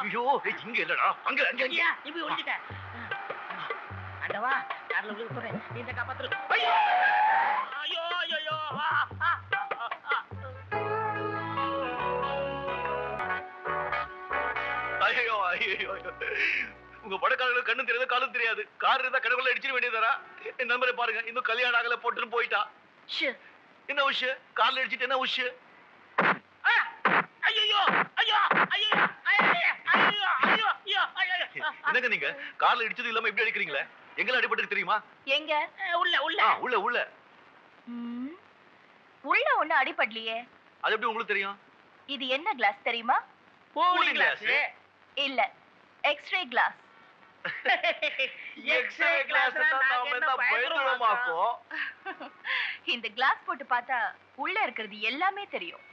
ஐயோ இங்க இல்லடா அங்க அங்க அங்க நீ போய் ஒளிஞ்சிட்ட. ஆண்டவா, கார்ல விழுக போறேன். நீ இந்த காப்பாத்துரு. ஐயோ! ஐயோ, ஐயோ! ஐயோ ஐயோ உங்க படக்காரங்களுக்கு கண்ணு தெரியாது காலும் தெரியாது. கார் இருந்தா கடவுள அடிச்சிட வேண்டியதாரா? என் நம்பரை பாருங்க. இன்னும் கல்யாணம் ஆகல போட்டுன்னு போயிட்டா. என்ன விஷயம்? கார்ல அடிச்சிட்டு என்ன விஷயம்? ஐயோ! ஐயோ! ஐயோ! ஐயோ! ஐயோ! ஐயோ! என்னங்க நீங்க கார்ல இடிச்சது இல்லாம இப்படி அடிக்கிறீங்களே? எங்கல அடிபட்டு தெரியுமா? எங்க? உள்ள உள்ள. உள்ள உள்ள. உள்ள ஒண்ணு அடிபடலையே. அது எப்படி உங்களுக்கு தெரியும்? இது என்ன கிளாஸ் தெரியுமா? Cooling glass. இல்ல, எக்ஸ்ரே கிளாஸ். எக்ஸ்ரே கிளாஸ் நாம என்ன பயந்துருமாக்கோ? இந்த கிளாஸ் போட்டு பார்த்தா உள்ள இருக்கிறது எல்லாமே தெரியும்.